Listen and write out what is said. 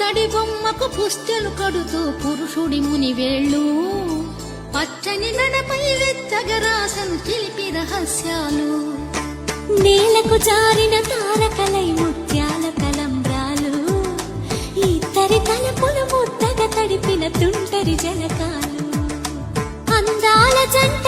పుత్తడి బొమ్మకు పుస్తెలు కడుతూ పురుషుడి ముని వేళ్ళు పచ్చని నడపై వెచ్చగరాసను చిలిపి రహస్యాలు నేలకు జారిన తారకలై ముత్యాల తలంబ్రాలు ఇద్దరి తలపులు ముద్దగా తడిపిన తుంటరి జలకాలు అందాల జంట